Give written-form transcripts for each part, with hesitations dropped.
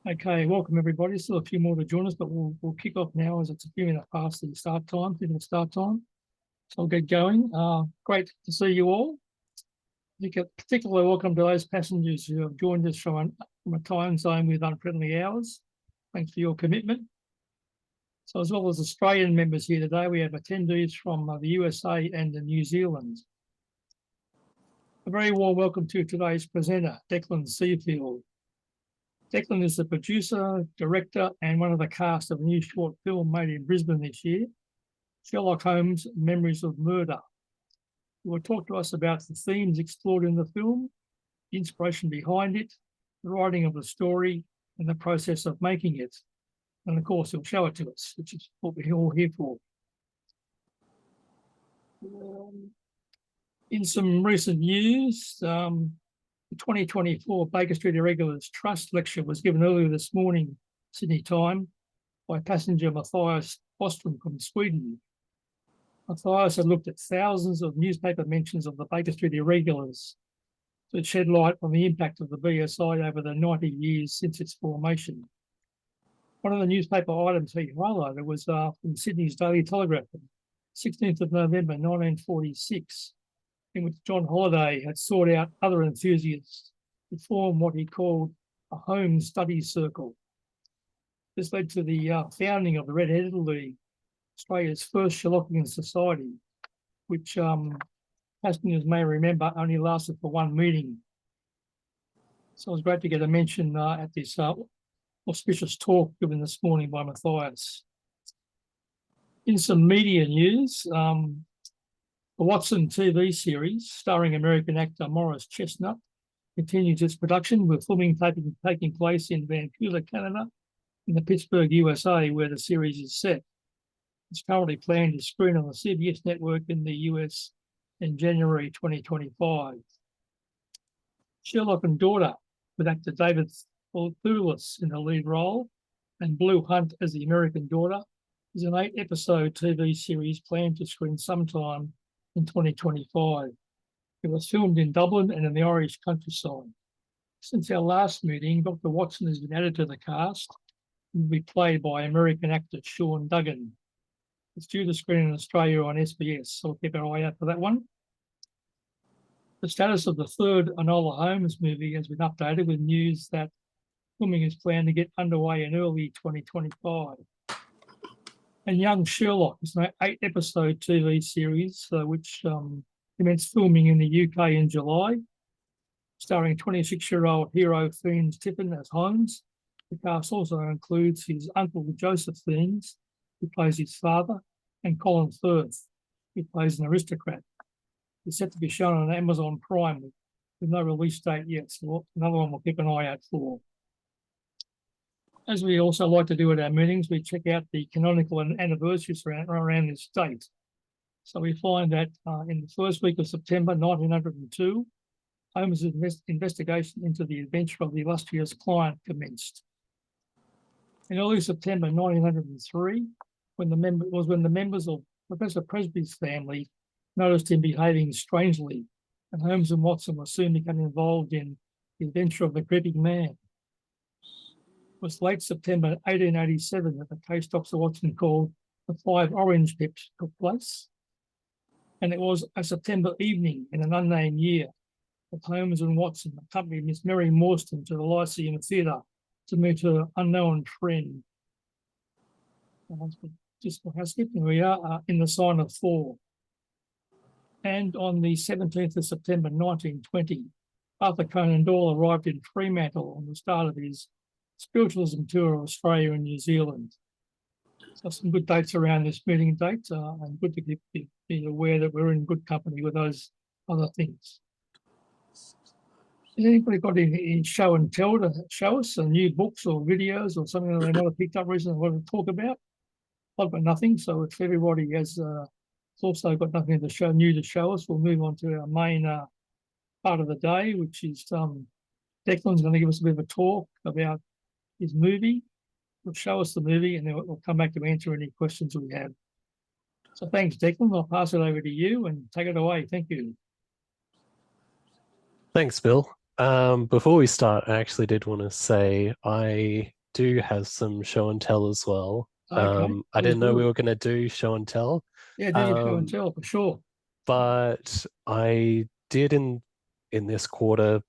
Okay, welcome everybody. Still a few more to join us, but we'll kick off now as it's a few minutes past the start time, So I'll get going. Great to see you all. Particularly welcome to those passengers who have joined us from a time zone with unfriendly hours. Thanks for your commitment. So as well as Australian members here today, we have attendees from the USA and New Zealand. A very warm welcome to today's presenter, Declan Seefeld. Declan is the producer, director, and one of the cast of a new short film made in Brisbane this year, Sherlock Holmes, Memories of Murder. He will talk to us about the themes explored in the film, the inspiration behind it, the writing of the story, and the process of making it. And of course, he'll show it to us, which is what we're all here for. In some recent news, the 2024 Baker Street Irregulars Trust lecture was given earlier this morning, Sydney time, by passenger Matthias Bostrom from Sweden. Matthias had looked at thousands of newspaper mentions of the Baker Street Irregulars to shed light on the impact of the BSI over the 90 years since its formation. One of the newspaper items he highlighted was from Sydney's Daily Telegraph, 16th of November 1946, in which John Holliday had sought out other enthusiasts to form what he called a Holmes Studies Circle. This led to the founding of the Red-Headed League, Australia's first Sherlockian society, which passengers may remember only lasted for one meeting. So it was great to get a mention at this auspicious talk given this morning by Matthias. In some media news, the Watson TV series, starring American actor Morris Chestnut, continues its production, with filming taking place in Vancouver, Canada, and the Pittsburgh, USA, where the series is set. It's currently planned to screen on the CBS network in the US in January 2025. Sherlock and Daughter, with actor David Thewlis in the lead role, and Blue Hunt as the American daughter, is an 8-episode TV series planned to screen sometime in 2025. It was filmed in Dublin and in the Irish countryside. Since our last meeting, Dr. Watson has been added to the cast and will be played by American actor Sean Duggan. It's due to screen in Australia on SBS, so keep an eye out for that one. The status of the third Enola Holmes movie has been updated with news that filming is planned to get underway in early 2025. And Young Sherlock is an 8-episode TV series which commenced filming in the UK in July, starring 26-year-old hero Fiennes Tiffin as Holmes. The cast also includes his uncle Joseph Fiennes, who plays his father, and Colin Firth, who plays an aristocrat. It's set to be shown on Amazon Prime with no release date yet, so another one we'll keep an eye out for. As we also like to do at our meetings, we check out the canonical anniversaries around this date. So we find that in the first week of September 1902, Holmes' investigation into the adventure of the illustrious client commenced. In early September 1903, when the members of Professor Presby's family noticed him behaving strangely, and Holmes and Watson were soon becoming involved in the adventure of the creeping man. It was late September 1887 that the case Dr. Watson called the 5 Orange Pips took place. And it was a September evening in an unnamed year that Holmes and Watson accompanied Miss Mary Morstan to the Lyceum Theatre to meet her unknown friend. Just for housekeeping, we are in the sign of 4. And on the 17th of September 1920, Arthur Conan Doyle arrived in Fremantle on the start of his spiritualism tour of Australia and New Zealand. So some good dates around this meeting date, and good to be aware that we're in good company with those other things. Has anybody got any show and tell to show us, new books or videos or something that they might have picked up recently want to talk about? I've got nothing, so if everybody has also got nothing to show, new to show us, we'll move on to our main part of the day, which is Declan's going to give us a bit of a talk about his movie. He'll show us the movie and then we'll come back to answer any questions we have. So thanks, Declan. I'll pass it over to you and take it away. Thank you. Thanks, Bill. Before we start, I actually did want to say I do have some show and tell as well. Okay. I didn't know we were going to do show and tell. Yeah, do your show and tell for sure. But I did in this quarter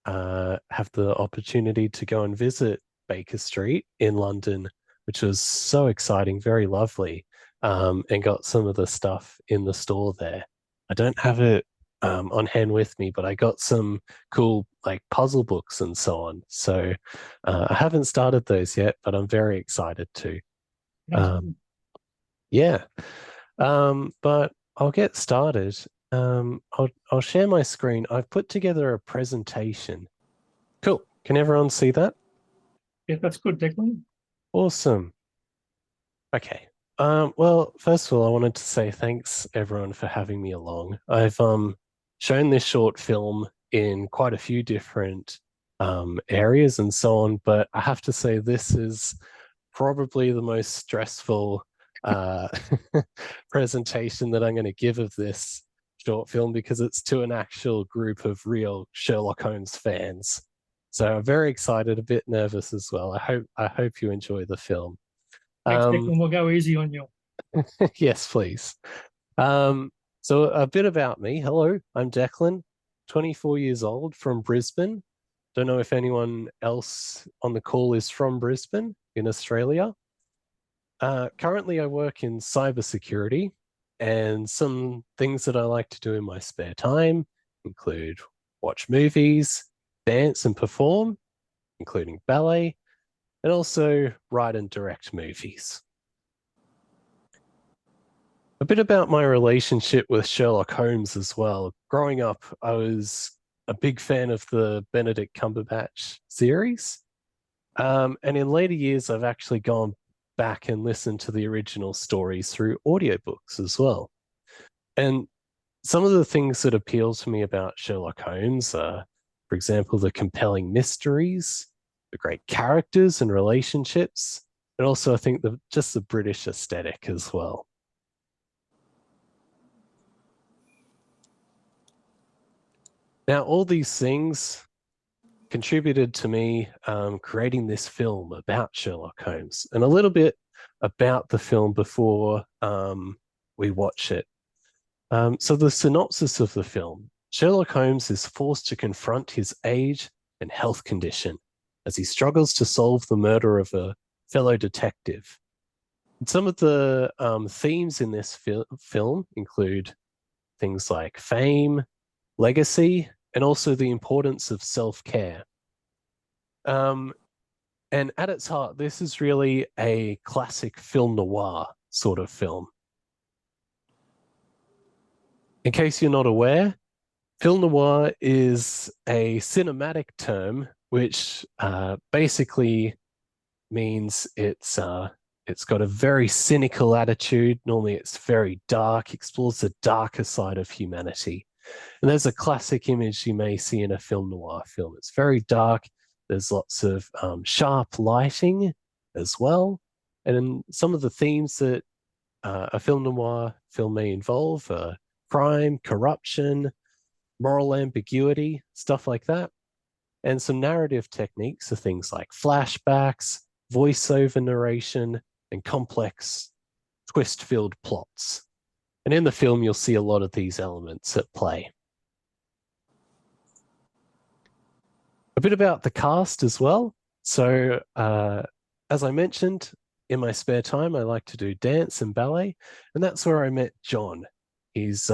have the opportunity to go and visit Baker Street in London, which was so exciting, very lovely, and got some of the stuff in the store there. I don't have it on hand with me, but I got some cool like puzzle books and so on. So I haven't started those yet, but I'm very excited to. Yeah. But I'll get started. I'll share my screen. I've put together a presentation. Cool. Can everyone see that? Yeah, that's good, Declan. Awesome. Okay. Well, first of all, I wanted to say thanks everyone for having me along. I've shown this short film in quite a few different areas and so on, but I have to say this is probably the most stressful presentation that I'm going to give of this short film because it's to an actual group of real Sherlock Holmes fans. So I'm very excited, a bit nervous as well. I hope you enjoy the film. Thanks, Declan. We'll go easy on you. Yes, please. So a bit about me. Hello, I'm Declan, 24 years old from Brisbane. Don't know if anyone else on the call is from Brisbane in Australia. Currently, I work in cybersecurity, and some things that I like to do in my spare time include watch movies, dance and perform, including ballet, and also write and direct movies. A bit about my relationship with Sherlock Holmes as well. Growing up, I was a big fan of the Benedict Cumberbatch series. And in later years, I've actually gone back and listened to the original stories through audiobooks as well. And some of the things that appeal to me about Sherlock Holmes are, for example, the compelling mysteries, the great characters and relationships, and also I think just the British aesthetic as well. Now, all these things contributed to me creating this film about Sherlock Holmes and a little bit about the film before we watch it. So the synopsis of the film, Sherlock Holmes is forced to confront his age and health condition as he struggles to solve the murder of a fellow detective. And some of the themes in this film include things like fame, legacy, and also the importance of self-care. And at its heart, this is really a classic film noir sort of film. In case you're not aware, film noir is a cinematic term which basically means it's got a very cynical attitude. Normally it's very dark, explores the darker side of humanity. And there's a classic image you may see in a film noir film. It's very dark. There's lots of sharp lighting as well. And some of the themes that a film noir film may involve are crime, corruption, moral ambiguity, stuff like that. And some narrative techniques are things like flashbacks, voiceover narration, and complex twist-filled plots. And in the film, you'll see a lot of these elements at play. A bit about the cast as well. So, as I mentioned, in my spare time, I like to do dance and ballet, and that's where I met John. He's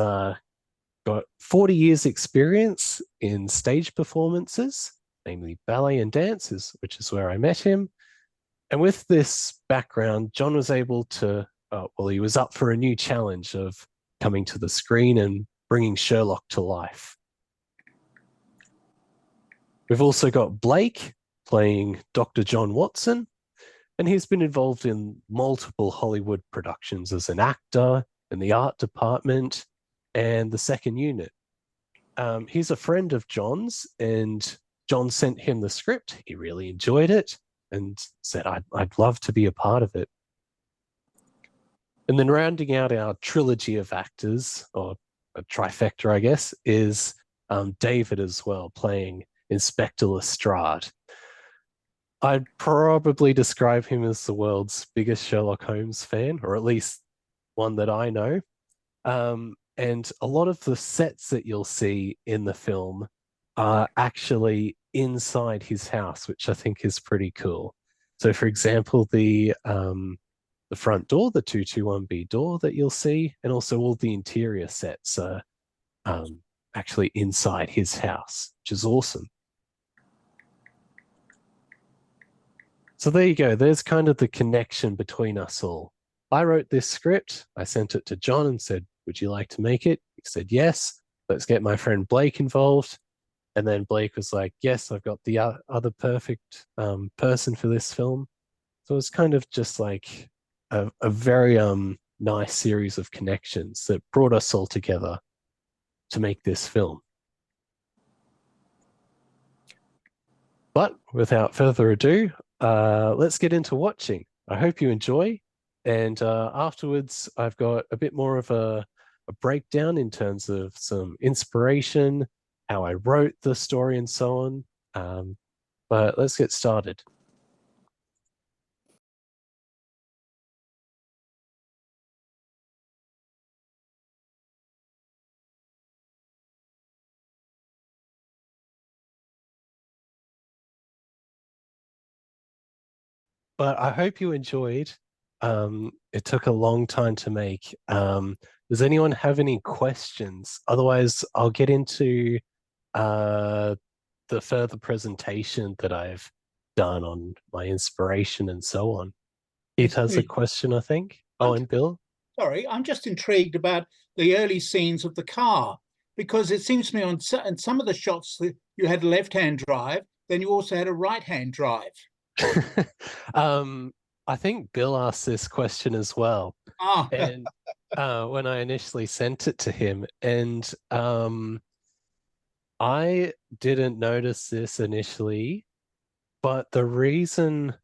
got 40 years experience in stage performances, namely ballet and dances, which is where I met him. And with this background, John was able to, well, he was up for a new challenge of coming to the screen and bringing Sherlock to life. We've also got Blake playing Dr. John Watson, and he's been involved in multiple Hollywood productions as an actor in the art department and the second unit. He's a friend of John's, and John sent him the script. He really enjoyed it and said, I'd love to be a part of it. And then rounding out our trilogy of actors, or a trifecta, I guess, is David as well, playing Inspector Lestrade. I'd probably describe him as the world's biggest Sherlock Holmes fan, or at least one that I know. And a lot of the sets that you'll see in the film are actually inside his house, which I think is pretty cool. So, for example, the front door, the 221B door that you'll see, and also all the interior sets are actually inside his house, which is awesome. So there you go. There's kind of the connection between us all. I wrote this script. I sent it to John and said, would you like to make it? He said, yes. Let's get my friend Blake involved. And then Blake was like, yes, I've got the other perfect person for this film. So it's kind of just like a very nice series of connections that brought us all together to make this film. But without further ado, let's get into watching. I hope you enjoy. And afterwards, I've got a bit more of a breakdown in terms of some inspiration, how I wrote the story, and so on. But let's get started. But I hope you enjoyed. It took a long time to make. Does anyone have any questions? Otherwise, I'll get into the further presentation that I've done on my inspiration and so on. Keith has a question, I think. Oh, and Bill? Sorry, I'm just intrigued about the early scenes of the car, because it seems to me on some of the shots that you had a left-hand drive, then you also had a right-hand drive. I think Bill asked this question as well. Ah, And when I initially sent it to him, and I didn't notice this initially, but the reason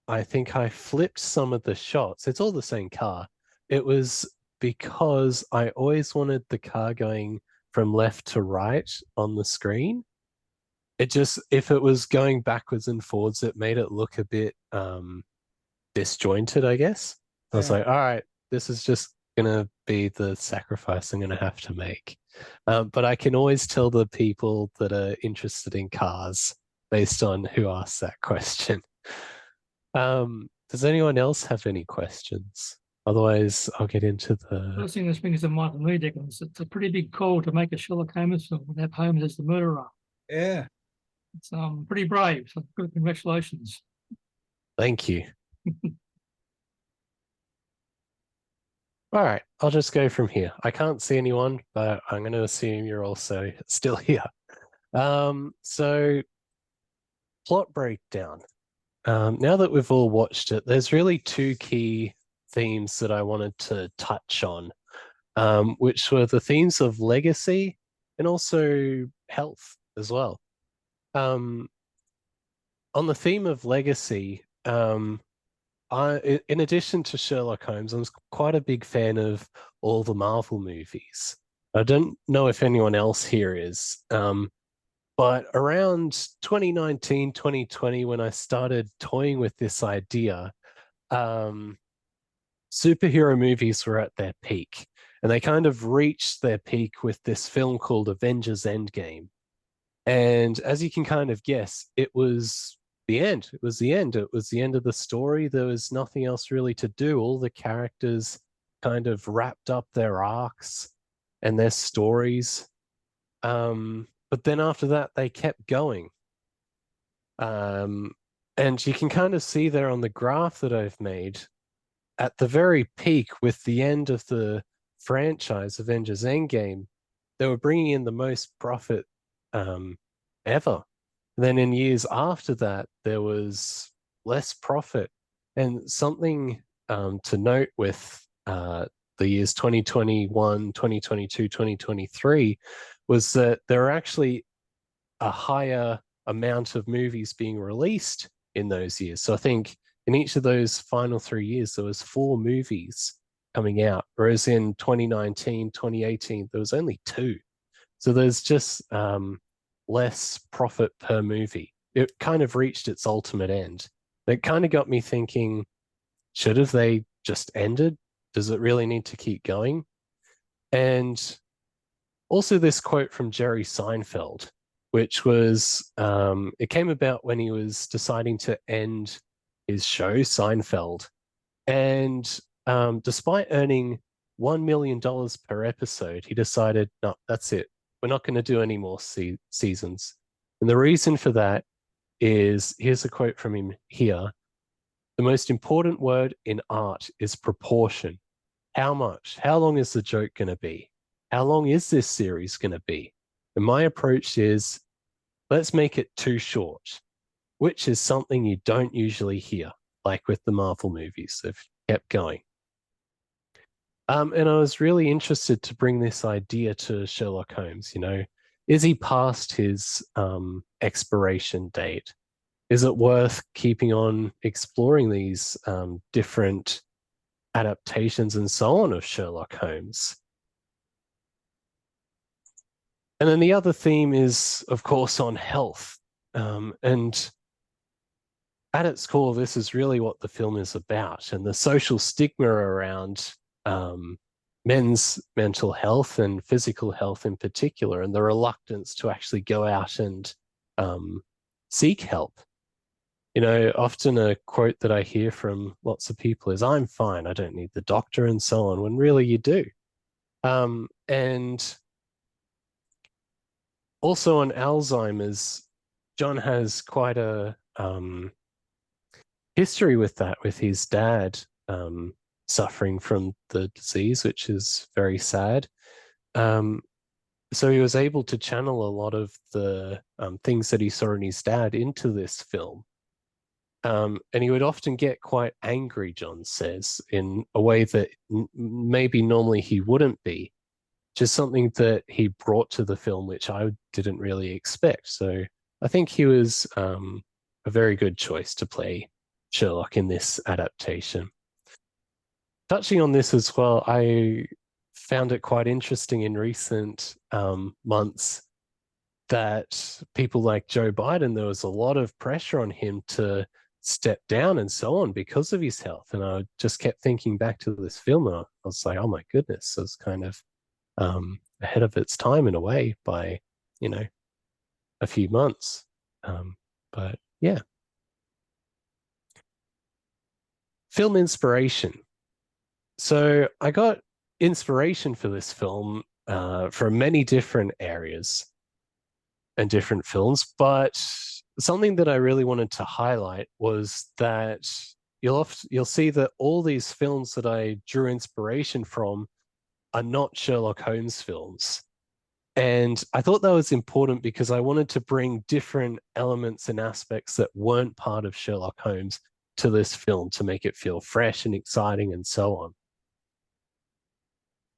I think I flipped some of the shots, it's all the same car. It was because I always wanted the car going from left to right on the screen. It just, if it was going backwards and forwards, it made it look a bit disjointed, I guess. I was like, all right, this is just gonna be the sacrifice I'm gonna have to make. But I can always tell the people that are interested in cars based on who asked that question. Does anyone else have any questions? Otherwise, I'll get into the. First thing that springs to mind for me, Declan, is it's a pretty big call to make a Sherlock Holmes film and have Holmes as the murderer. yeah. It's pretty brave. So good, congratulations. Thank you. All right, I'll just go from here. I can't see anyone, but I'm going to assume you're also still here. So plot breakdown. Now that we've all watched it, there's really two key themes that I wanted to touch on, which were the themes of legacy and also health as well. On the theme of legacy, in addition to Sherlock Holmes, I'm quite a big fan of all the Marvel movies. I don't know if anyone else here is, but around 2019, 2020, when I started toying with this idea, superhero movies were at their peak, and they kind of reached their peak with this film called Avengers Endgame. And as you can kind of guess, it was the end. It was the end. It was the end of the story. There was nothing else really to do. All the characters kind of wrapped up their arcs. and their stories. But then after that, they kept going. And you can kind of see there on the graph that I've made, at the very peak with the end of the franchise, Avengers Endgame, they were bringing in the most profit ever. Then in years after that, there was less profit. And something to note with the years 2021, 2022, 2023 was that there are actually a higher amount of movies being released in those years. So I think in each of those final 3 years, there was 4 movies coming out, whereas in 2019, 2018, there was only 2. So there's just less profit per movie. It kind of reached its ultimate end. It kind of got me thinking, should have they just ended? Does it really need to keep going? And also this quote from Jerry Seinfeld, which was, it came about when he was deciding to end his show, Seinfeld. And despite earning $1 million per episode, he decided, no, that's it. We're not going to do any more seasons. And the reason for that is, here's a quote from him here. The most important word in art is proportion. How much? How long is the joke going to be? How long is this series going to be? And my approach is, let's make it too short, which is something you don't usually hear, like with the Marvel movies. They've kept going. And I was really interested to bring this idea to Sherlock Holmes. You know, is he past his expiration date? Is it worth keeping on exploring these different adaptations and so on of Sherlock Holmes? And then the other theme is, of course, on health. And at its core, this is really what the film is about, and the social stigma around men's mental health and physical health in particular, and the reluctance to actually go out and seek help. You know, often a quote that I hear from lots of people is, I'm fine, I don't need the doctor, and so on, when really you do. And also on Alzheimer's, John has quite a history with that, with his dad suffering from the disease, which is very sad. So he was able to channel a lot of the things that he saw in his dad into this film. And he would often get quite angry, John says, in a way that maybe normally he wouldn't be. Just something that he brought to the film, which I didn't really expect. So I think he was a very good choice to play Sherlock in this adaptation. Touching on this as well, I found it quite interesting in recent months that people like Joe Biden, there was a lot of pressure on him to step down and so on because of his health. And I just kept thinking back to this film, and I was like, oh my goodness, it was kind of ahead of its time in a way by, you know, a few months. But yeah. Film inspiration. So I got inspiration for this film from many different areas and different films, but something that I really wanted to highlight was that you'll see that all these films that I drew inspiration from are not Sherlock Holmes films. And I thought that was important because I wanted to bring different elements and aspects that weren't part of Sherlock Holmes to this film to make it feel fresh and exciting and so on.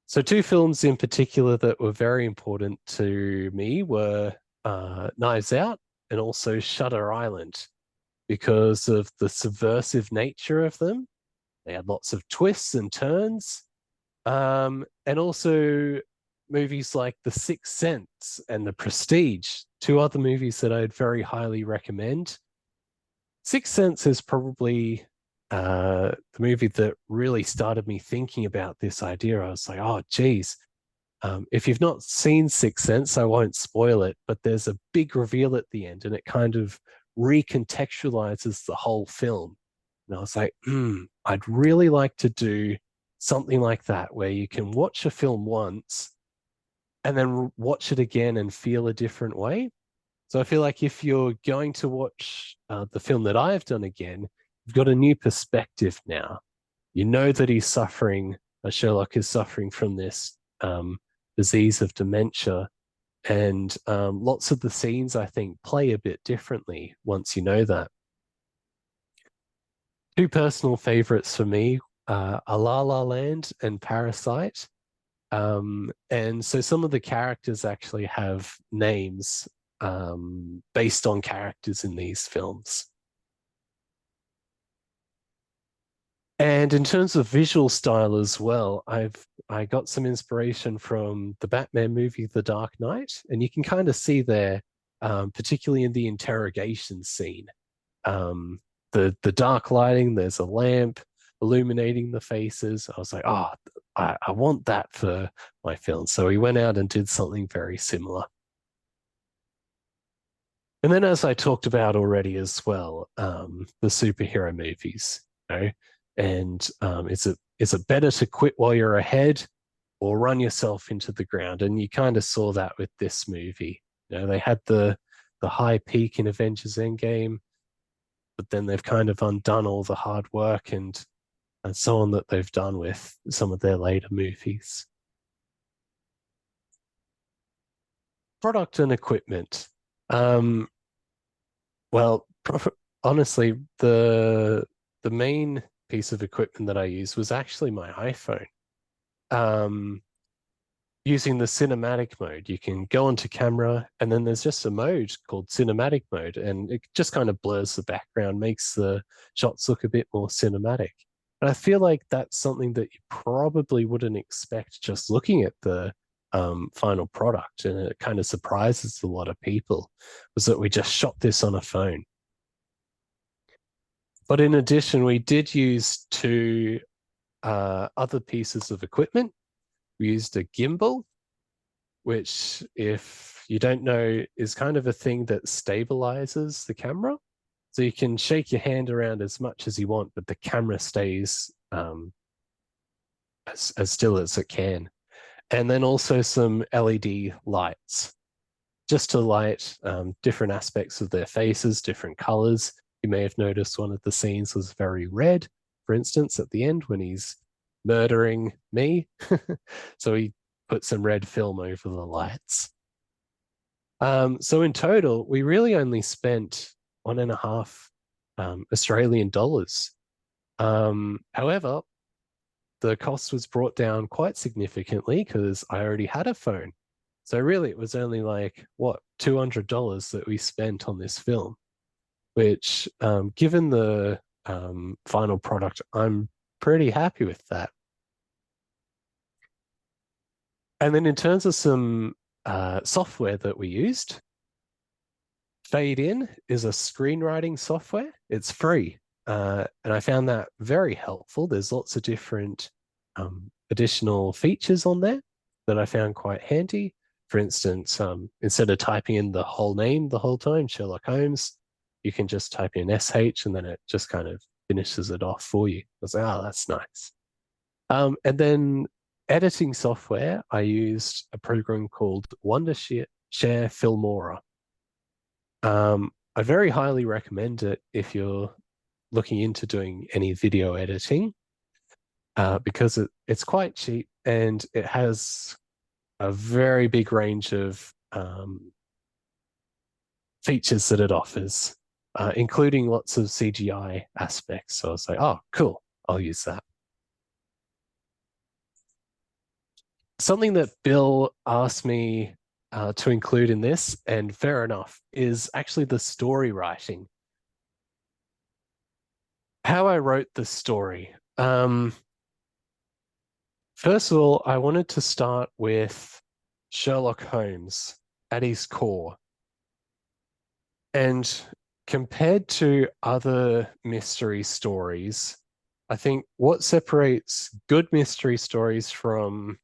So 2 films in particular that were very important to me were Knives Out and also Shutter Island, because of the subversive nature of them. They had lots of twists and turns. And also movies like The Sixth Sense and The Prestige, 2 other movies that I'd very highly recommend. Sixth Sense is probably the movie that really started me thinking about this idea. I was like, oh, geez. If you've not seen Sixth Sense, I won't spoil it, but there's a big reveal at the end, and it kind of recontextualizes the whole film. And I was like, I'd really like to do something like that, where you can watch a film once and then watch it again and feel a different way. So I feel like if you're going to watch the film that I have done again, you've got a new perspective now. You know that he's suffering, Sherlock is suffering from this disease of dementia. And lots of the scenes, I think, play a bit differently once you know that. Two personal favorites for me are La La Land and Parasite. And so some of the characters actually have names based on characters in these films. And in terms of visual style as well, I got some inspiration from the Batman movie, The Dark Knight, and you can kind of see there, particularly in the interrogation scene, the dark lighting. There's a lamp illuminating the faces. I was like, oh, I want that for my film. So we went out and did something very similar. And then, as I talked about already as well, the superhero movies, you know, and is it better to quit while you're ahead or run yourself into the ground? And you kind of saw that with this movie. You know, they had the high peak in Avengers Endgame, but then they've kind of undone all the hard work and so on that they've done with some of their later movies. Product and equipment. Well, honestly, the main piece of equipment that I used was actually my iPhone. Using the cinematic mode, you can go onto camera, and then there's just a mode called cinematic mode, and it just kind of blurs the background, makes the shots look a bit more cinematic. And I feel like that's something that you probably wouldn't expect just looking at the final product, and it kind of surprises a lot of people, was that we just shot this on a phone. But in addition, we did use two other pieces of equipment. We used a gimbal, which, if you don't know, is kind of a thing that stabilizes the camera. So you can shake your hand around as much as you want, but the camera stays as still as it can. And then also some LED lights, just to light different aspects of their faces, different colors. You may have noticed one of the scenes was very red, for instance, at the end when he's murdering me. So he put some red film over the lights. So in total, we really only spent $1.5 Australian dollars. However, the cost was brought down quite significantly because I already had a phone. So really, it was only like, what, $200 that we spent on this film, which, given the final product, I'm pretty happy with that. And then in terms of some software that we used, Fade In is a screenwriting software. It's free. And I found that very helpful. There's lots of different additional features on there that I found quite handy. For instance, instead of typing in the whole name the whole time, Sherlock Holmes, you can just type in SH and then it just kind of finishes it off for you. I was like, oh, that's nice. And then editing software, I used a program called Wondershare Filmora. I very highly recommend it if you're looking into doing any video editing, because it's quite cheap and it has a very big range of features that it offers, including lots of CGI aspects. So I was like, oh, cool, I'll use that. Something that Bill asked me to include in this, and fair enough, is actually the story writing. How I wrote the story. First of all, I wanted to start with Sherlock Holmes at his core. And compared to other mystery stories, I think what separates good mystery stories from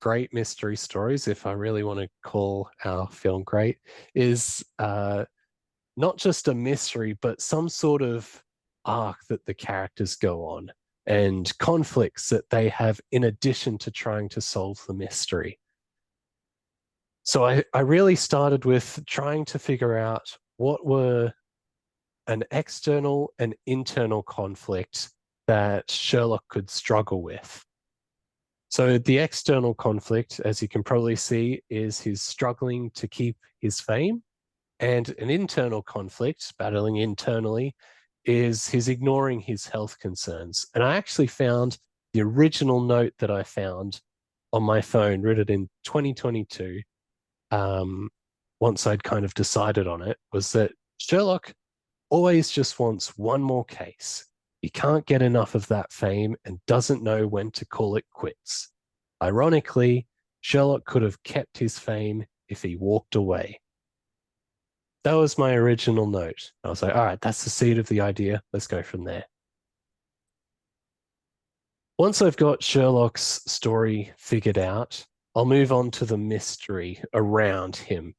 great mystery stories, if I really want to call our film great, is not just a mystery, but some sort of arc that the characters go on and conflicts that they have in addition to trying to solve the mystery. So I really started with trying to figure out what were an external and internal conflict that Sherlock could struggle with. So the external conflict, as you can probably see, is his struggling to keep his fame. And an internal conflict, battling internally, is his ignoring his health concerns. And I actually found the original note that I found on my phone, written in 2022, once I'd kind of decided on it, was that Sherlock always just wants one more case. He can't get enough of that fame and doesn't know when to call it quits. Ironically, Sherlock could have kept his fame if he walked away. That was my original note. I was like, all right, that's the seed of the idea. Let's go from there. Once I've got Sherlock's story figured out, I'll move on to the mystery around him.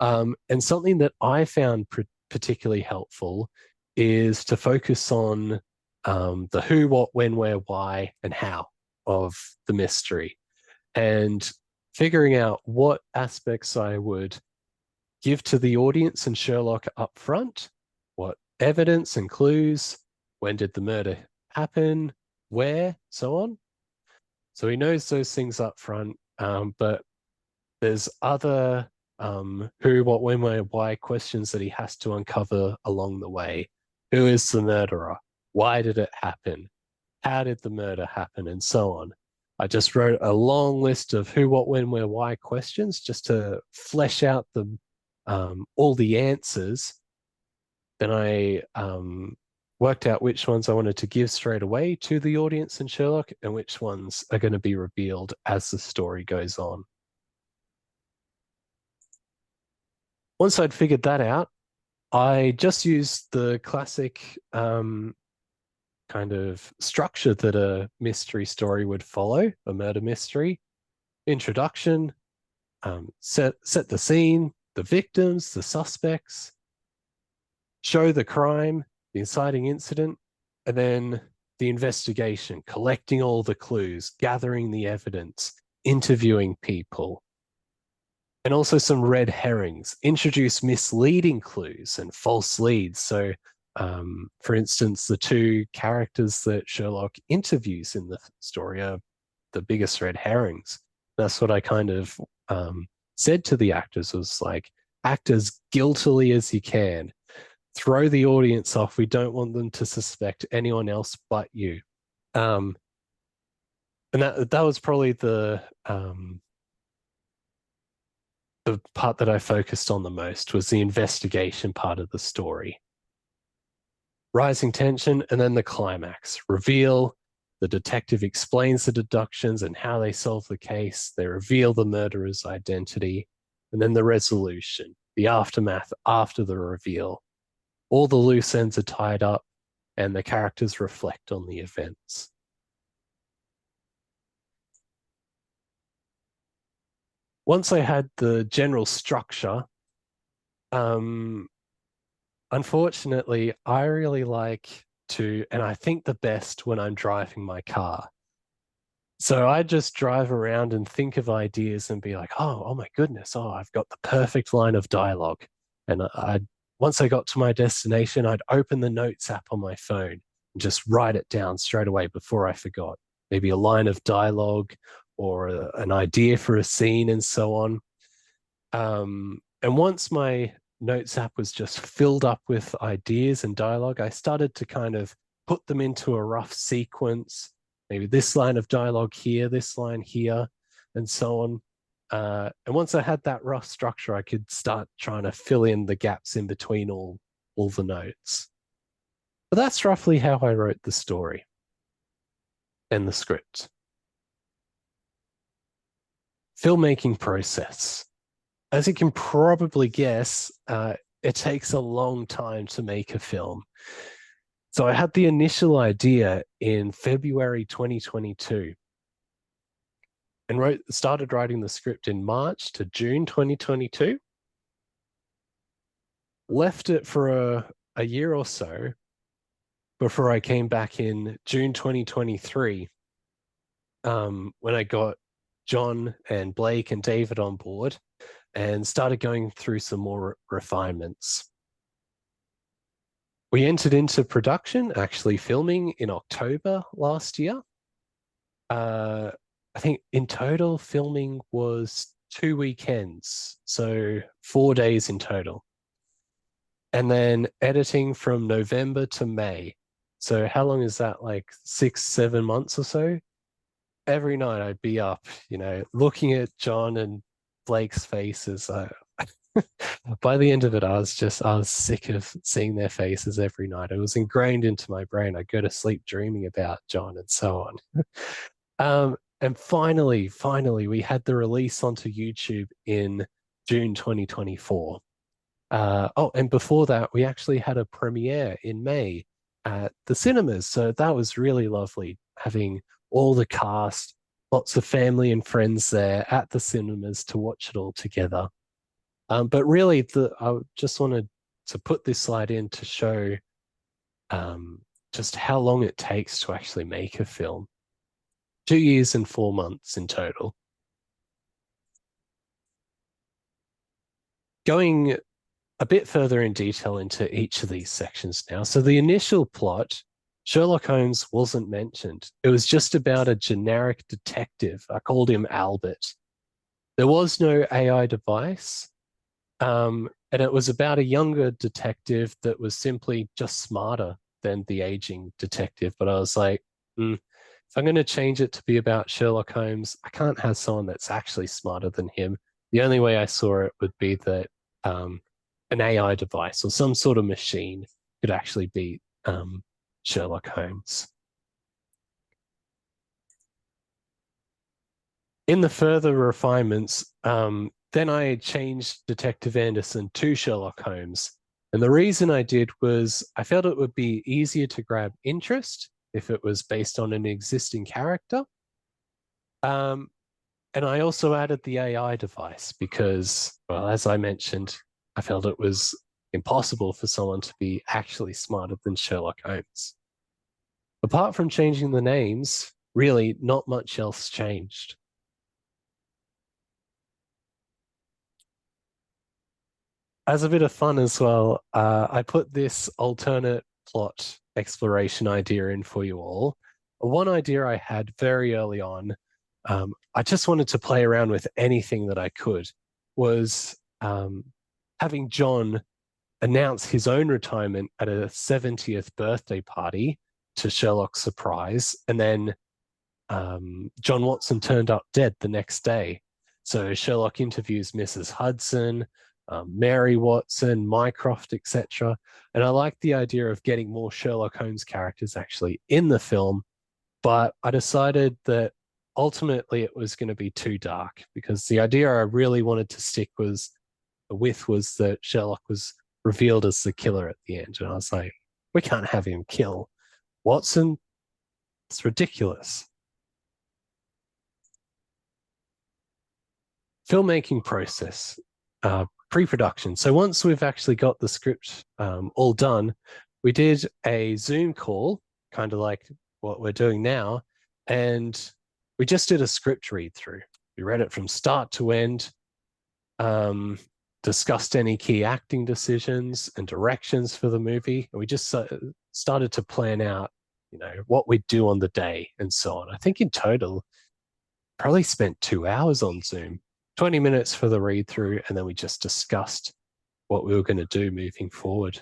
And something that I found particularly helpful is to focus on the who, what, when, where, why, and how of the mystery, and figuring out what aspects I would give to the audience and Sherlock up front, what evidence and clues, when did the murder happen, where, so on. So he knows those things up front, but there's other who, what, when, where, why questions that he has to uncover along the way. Who is the murderer? Why did it happen? How did the murder happen? And so on. I just wrote a long list of who, what, when, where, why questions just to flesh out the all the answers. Then I worked out which ones I wanted to give straight away to the audience and Sherlock, and which ones are going to be revealed as the story goes on. Once I'd figured that out, I just used the classic kind of structure that a mystery story would follow, a murder mystery. Introduction, set the scene, the victims, the suspects, show the crime, the inciting incident, and then the investigation, collecting all the clues, gathering the evidence, interviewing people, and also some red herrings, introduce misleading clues and false leads. So, for instance, the two characters that Sherlock interviews in the story are the biggest red herrings. That's what I kind of said to the actors, was like, act as guiltily as you can. Throw the audience off. We don't want them to suspect anyone else but you. And that was probably the part that I focused on the most, was the investigation part of the story. Rising tension, and then the climax. Reveal, the detective explains the deductions and how they solve the case. They reveal the murderer's identity, and then the resolution, the aftermath after the reveal. All the loose ends are tied up, and the characters reflect on the events. Once I had the general structure, unfortunately, I really like to, and I think the best when I'm driving my car. So I just drive around and think of ideas and be like, oh my goodness, I've got the perfect line of dialogue. And once I got to my destination, I'd open the notes app on my phone and just write it down straight away before I forgot. Maybe a line of dialogue or an idea for a scene and so on. And once my notes app was just filled up with ideas and dialogue, I started to kind of put them into a rough sequence. Maybe this line of dialogue here, this line here, and so on. And once I had that rough structure, I could start trying to fill in the gaps in between all the notes. But that's roughly how I wrote the story and the script. Filmmaking process. As you can probably guess, it takes a long time to make a film. So I had the initial idea in February 2022 and started writing the script in March to June 2022. Left it for a year or so before I came back in June 2023, when I got John and Blake and David on board. and started going through some more refinements. We entered into production, actually filming in October last year. I think in total filming was 2 weekends, so 4 days in total. And then editing from November to May. So how long is that? Like 6-7 months or so? Every night I'd be up, looking at John and Blake's faces. By the end of it, I was sick of seeing their faces every night. It was ingrained into my brain. I'd go to sleep dreaming about John and so on. And finally, we had the release onto YouTube in June 2024. And before that, we actually had a premiere in May at the cinemas. So that was really lovely, having all the cast, lots of family and friends there at the cinemas to watch it all together. But really, I just wanted to put this slide in to show just how long it takes to actually make a film. 2 years and 4 months in total. Going a bit further in detail into each of these sections now. So the initial plot, Sherlock Holmes wasn't mentioned. It was just about a generic detective. I called him Albert. There was no AI device. And it was about a younger detective that was simply just smarter than the aging detective. But I was like, if I'm going to change it to be about Sherlock Holmes, I can't have someone that's actually smarter than him. The only way I saw it would be that an AI device or some sort of machine could actually beat Sherlock Holmes. In the further refinements, then I changed Detective Anderson to Sherlock Holmes. And the reason I did was I felt it would be easier to grab interest if it was based on an existing character. And I also added the AI device because, well, as I mentioned, I felt it was impossible for someone to be actually smarter than Sherlock Holmes. Apart from changing the names, really not much else changed. As a bit of fun as well, I put this alternate plot exploration idea in for you all. One idea I had very early on, I just wanted to play around with anything that I could, was having John announce his own retirement at a 70th birthday party to Sherlock's surprise, and then John Watson turned up dead the next day. So Sherlock interviews Mrs. Hudson, Mary Watson, Mycroft, etc. And I like the idea of getting more Sherlock Holmes characters actually in the film, but I decided that ultimately it was going to be too dark because the idea I really wanted to stick with was that Sherlock was revealed as the killer at the end. And I was like, we can't have him kill Watson. It's ridiculous. Filmmaking process. Pre-production. So once we've actually got the script all done, we did a Zoom call, kind of like what we're doing now, and we just did a script read through. We read it from start to end, discussed any key acting decisions and directions for the movie, and we just started to plan out, what we'd do on the day and so on. I think in total, probably spent 2 hours on Zoom. 20 minutes for the read through, and then we just discussed what we were going to do moving forward.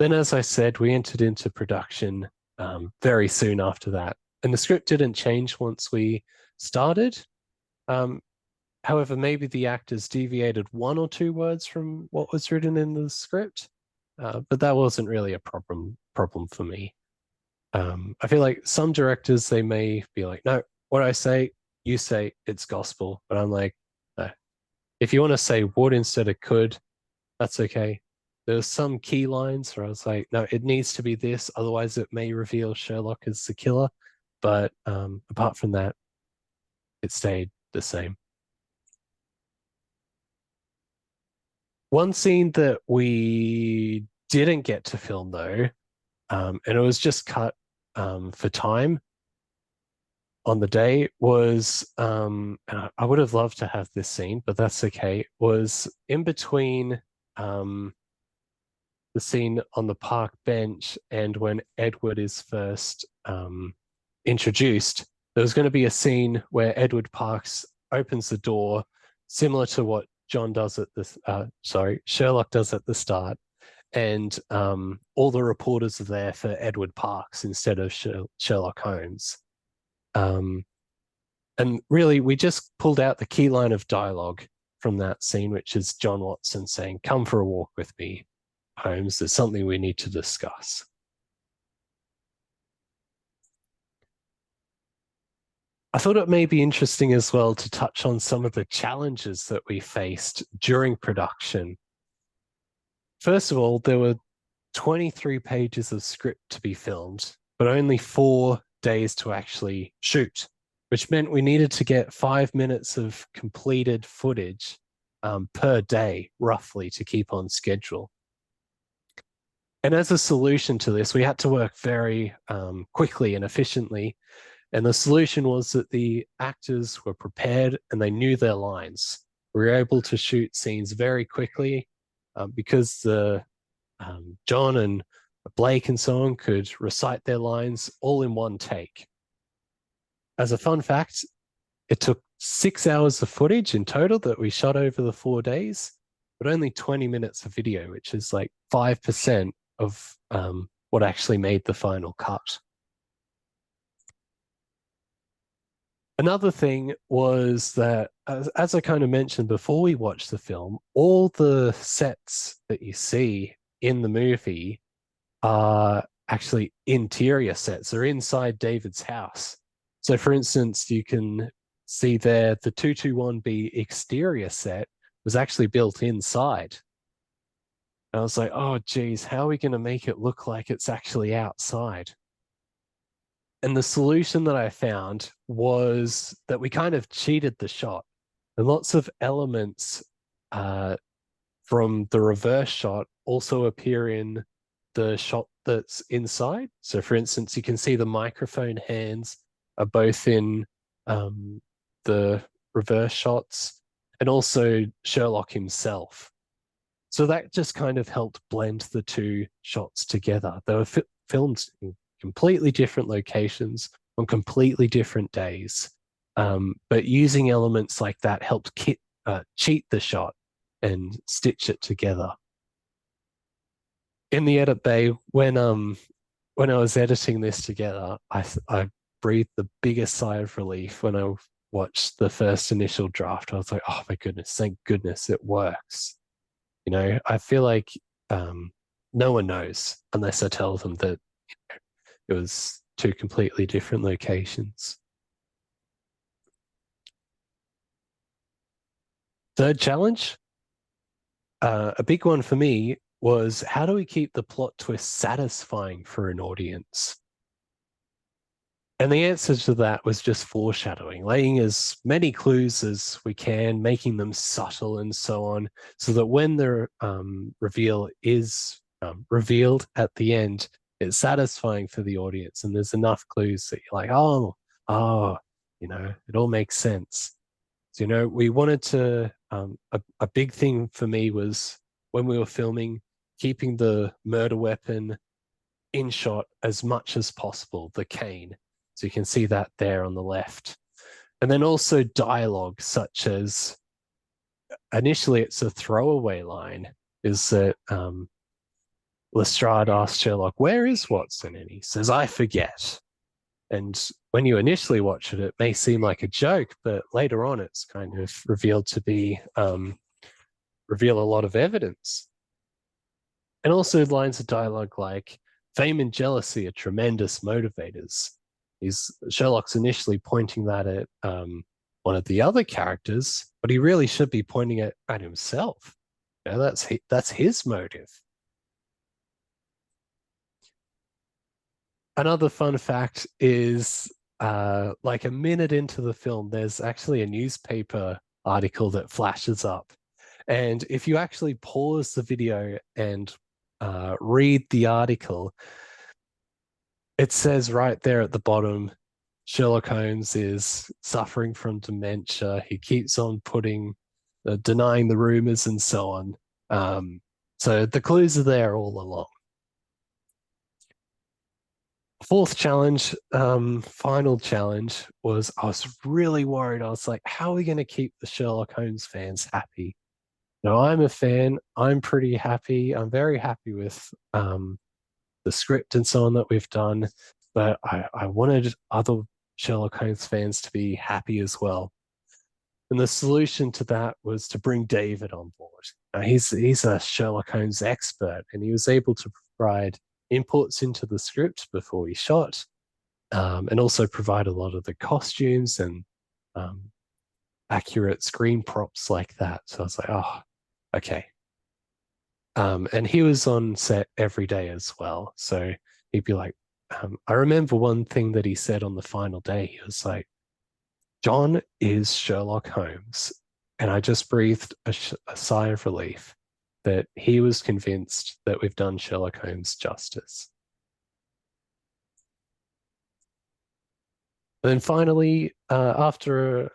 Then, as I said, we entered into production very soon after that. And the script didn't change once we started. However, maybe the actors deviated 1 or 2 words from what was written in the script, but that wasn't really a problem for me. I feel like some directors, they may be like, no, what I say, you say it's gospel. But I'm like, no. If you want to say would instead of could, that's okay. There's some key lines where I was like, no, it needs to be this, otherwise it may reveal Sherlock as the killer. But apart from that, it stayed the same. One scene that we didn't get to film though, and it was just cut for time, on the day was, and I would have loved to have this scene, but that's okay, was in between the scene on the park bench and when Edward is first introduced. There was going to be a scene where Edward Parks opens the door, similar to what John does at the Sherlock does at the start, and all the reporters are there for Edward Parks instead of Sherlock Holmes. And really, we just pulled out the key line of dialogue from that scene, which is John Watson saying, "Come for a walk with me, Holmes. There's something we need to discuss." I thought it may be interesting as well to touch on some of the challenges that we faced during production. First of all, there were 23 pages of script to be filmed, but only 4 days to actually shoot, which meant we needed to get 5 minutes of completed footage per day, roughly, to keep on schedule. And as a solution to this, we had to work very quickly and efficiently. And the solution was that the actors were prepared and they knew their lines. We were able to shoot scenes very quickly because John and Blake and so on could recite their lines all in one take. As a fun fact, it took 6 hours of footage in total that we shot over the 4 days, but only 20 minutes of video, which is like 5% of what actually made the final cut. Another thing was that, as I kind of mentioned before we watched the film, all the sets that you see in the movie are actually interior sets. They're inside David's house. So, for instance, you can see there the 221B exterior set was actually built inside. And I was like, oh, geez, how are we going to make it look like it's actually outside? And the solution that I found was that we kind of cheated the shot. And lots of elements from the reverse shot also appear in the shot that's inside. So, for instance, you can see the microphone hands are both in the reverse shots, and also Sherlock himself. So that just kind of helped blend the two shots together. They were filmed in completely different locations on completely different days. But using elements like that helped cheat the shot and stitch it together. In the edit bay, when I was editing this together, I breathed the biggest sigh of relief when I watched the first initial draft. I was like, oh my goodness, thank goodness it works. You know, I feel like no one knows unless I tell them that it was two completely different locations. Third challenge, a big one for me, was how do we keep the plot twist satisfying for an audience? And the answer to that was just foreshadowing, laying as many clues as we can, making them subtle and so on, so that when the reveal is revealed at the end, it's satisfying for the audience, and there's enough clues that you're like, oh, you know, it all makes sense. So, you know, we wanted to, a big thing for me was when we were filming, keeping the murder weapon in shot as much as possible, the cane. So you can see that there on the left. And then also dialogue, such as, initially it's a throwaway line, is that Lestrade asks Sherlock, where is Watson? And he says, I forget. And when you initially watch it, it may seem like a joke, but later on it's kind of revealed to be, reveal a lot of evidence. And also lines of dialogue like, fame and jealousy are tremendous motivators. Sherlock's initially pointing that at one of the other characters, but he really should be pointing it at himself. You know, that's his motive. Another fun fact is, like a minute into the film, there's actually a newspaper article that flashes up. And if you actually pause the video and read the article, it says right there at the bottom, Sherlock Holmes is suffering from dementia. He keeps on denying the rumors and so on. So the clues are there all along. Fourth challenge, final challenge was I was really worried. I was like, how are we going to keep the Sherlock Holmes fans happy? Now, I'm a fan. I'm pretty happy. I'm very happy with the script and so on that we've done, but I wanted other Sherlock Holmes fans to be happy as well. And the solution to that was to bring David on board. Now, he's a Sherlock Holmes expert, and he was able to provide inputs into the script before we shot, and also provide a lot of the costumes and accurate screen props like that. So I was like, oh, okay. And he was on set every day as well. So he'd be like, I remember one thing that he said on the final day. He was like, John is Sherlock Holmes. And I just breathed a sigh of relief that he was convinced that we've done Sherlock Holmes justice. Then finally, after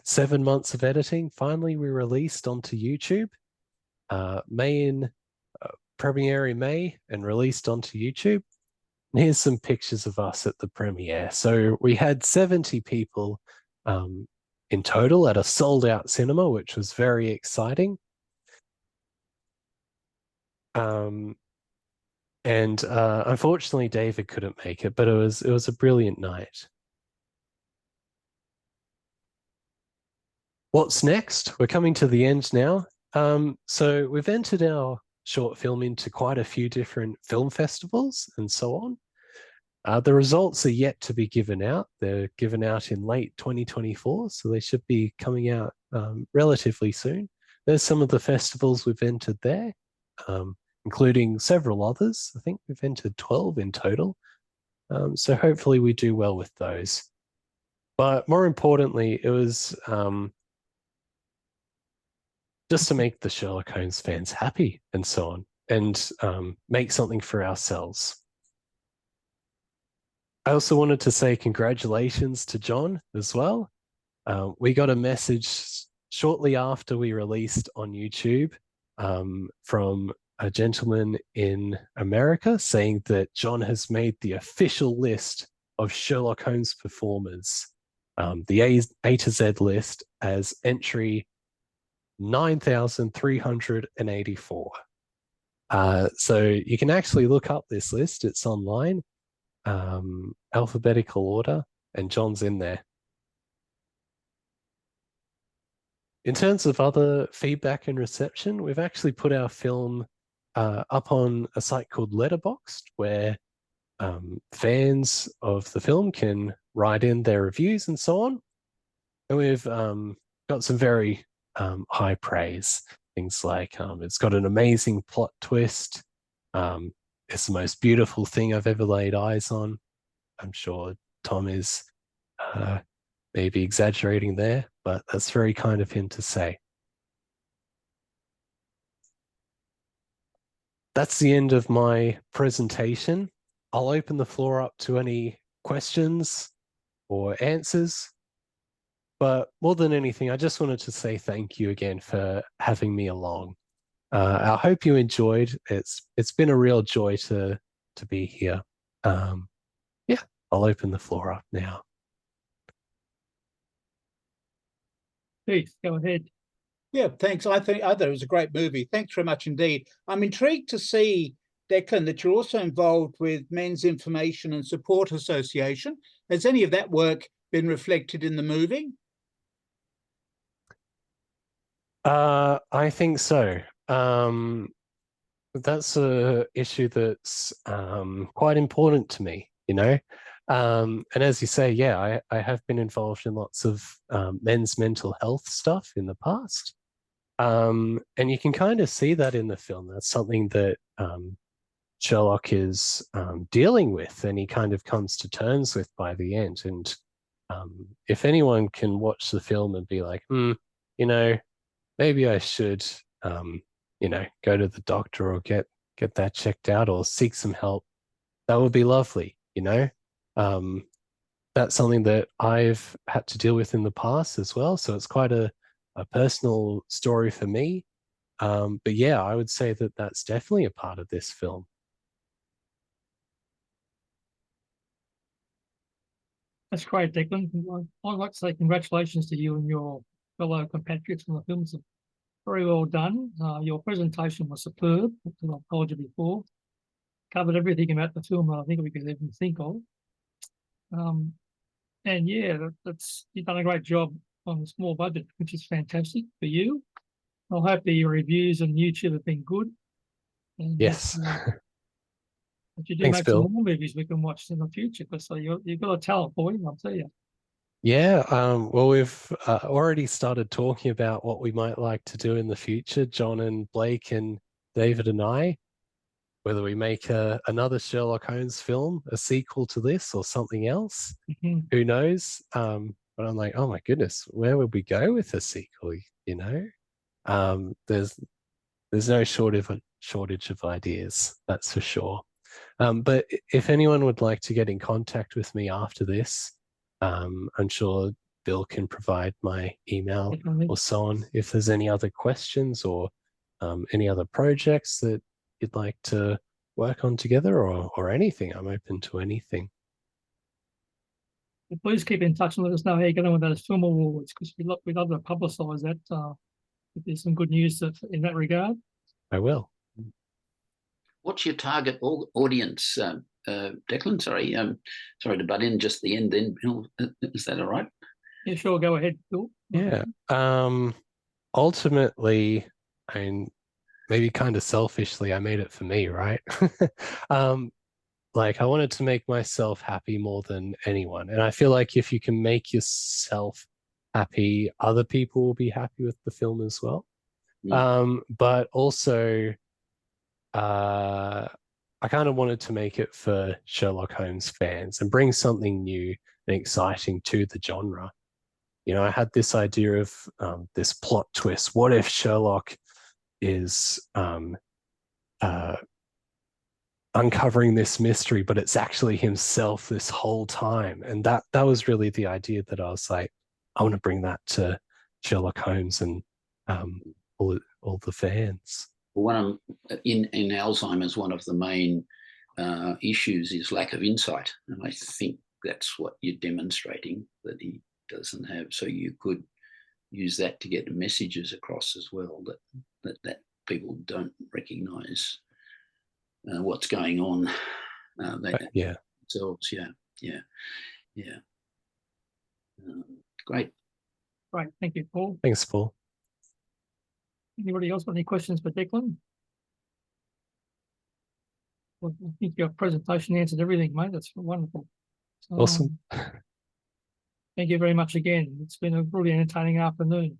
7 months of editing, finally we released onto YouTube. Premiere in May and released onto YouTube. And here's some pictures of us at the premiere. So we had 70 people in total at a sold-out cinema, which was very exciting. And unfortunately, David couldn't make it, but it was a brilliant night. What's next? We're coming to the end now. So we've entered our short film into quite a few different film festivals and so on. The results are yet to be given out. They're given out in late 2024, so they should be coming out relatively soon. There's some of the festivals we've entered there, including several others. I think we've entered 12 in total. So hopefully we do well with those. But more importantly, it was just to make the Sherlock Holmes fans happy and so on, and make something for ourselves. I also wanted to say congratulations to John as well. We got a message shortly after we released on YouTube from a gentleman in America saying that John has made the official list of Sherlock Holmes performers, the A to Z list, as entry 9,384. So you can actually look up this list. It's online, alphabetical order, and John's in there. In terms of other feedback and reception, we've actually put our film up on a site called Letterboxd, where fans of the film can write in their reviews and so on. And we've got some very high praise. Things like it's got an amazing plot twist. It's the most beautiful thing I've ever laid eyes on. I'm sure Tom is maybe exaggerating there, but that's very kind of him to say. That's the end of my presentation. I'll open the floor up to any questions or answers. But more than anything, I just wanted to say thank you again for having me along. I hope you enjoyed. It's been a real joy to be here. Yeah, I'll open the floor up now. Keith, go ahead. Yeah, thanks. I thought it was a great movie. Thanks very much indeed. I'm intrigued to see, Declan, that you're also involved with Men's Information and Support Association. Has any of that work been reflected in the movie? I think so. That's a issue that's quite important to me, you know. And as you say, yeah, I have been involved in lots of men's mental health stuff in the past. And you can kind of see that in the film. That's something that Sherlock is dealing with, and he kind of comes to terms with by the end. And if anyone can watch the film and be like, you know, maybe I should, you know, go to the doctor or get that checked out or seek some help, that would be lovely, you know. that's something that I've had to deal with in the past as well. So it's quite a personal story for me. But yeah, I would say that that's definitely a part of this film. That's great, Declan. I'd like to say congratulations to you and your fellow compatriots on the films. Very well done. Your presentation was superb, as I've told you before. Covered everything about the film that I think we could even think of. And yeah, that's you've done a great job on a small budget, which is fantastic for you. I hope that your reviews on YouTube have been good. And Yes. that you do Thanks, make some Bill. more movies we can watch in the future, because you've got a talent, boy, I'll tell you. Yeah, well, we've already started talking about what we might like to do in the future, John and Blake and David and I, whether we make another Sherlock Holmes film, a sequel to this or something else. Mhm. Who knows? But I'm like, oh my goodness, where would we go with a sequel? You know, there's no shortage of ideas, that's for sure. But if anyone would like to get in contact with me after this, I'm sure Bill can provide my email Definitely. or so on. If there's any other questions or any other projects that you'd like to work on together or anything, I'm open to anything. Please keep in touch and let us know how you're going with those film awards, because we'd love to publicise that. If there's some good news in that regard. I will. What's your target audience, Declan? Sorry, sorry to butt in just the end. Then, Bill, is that all right? Yeah, sure. Go ahead, Bill. Yeah. Ultimately, I mean, maybe kind of selfishly, I made it for me, right? Like I wanted to make myself happy more than anyone. And I feel like if you can make yourself happy, other people will be happy with the film as well. But also, I kind of wanted to make it for Sherlock Holmes fans and bring something new and exciting to the genre. You know, I had this idea of this plot twist. What if Sherlock is uncovering this mystery, but it's actually himself this whole time? And that was really the idea that I was like, I want to bring that to Sherlock Holmes and all the fans. One in Alzheimer's, one of the main issues is lack of insight, and I think that's what you're demonstrating that he doesn't have. So you could use that to get messages across as well, that people don't recognise what's going on. Yeah. Themselves. Yeah. Great. Great. Thank you, Paul. Thanks, Paul. Anybody else got any questions for Declan? Well, I think your presentation answered everything, mate. That's wonderful. Awesome. Thank you very much again. It's been a really entertaining afternoon.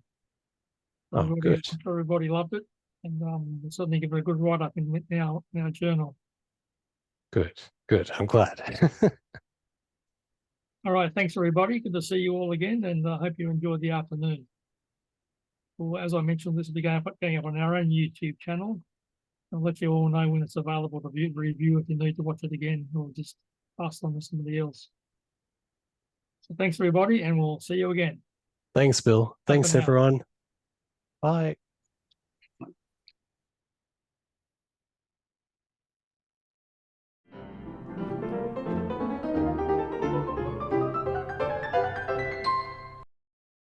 Oh, good. Everybody loved it, and it's certainly give it a good write-up in our journal. Good. I'm glad. All right. Thanks, everybody. Good to see you all again, and I hope you enjoyed the afternoon. Well, as I mentioned, this will be going up on our own YouTube channel. I'll let you all know when it's available to review if you need to watch it again, or just pass on to somebody else. So thanks, everybody, and we'll see you again. Thanks, Bill. Thanks, now. everyone. Bye.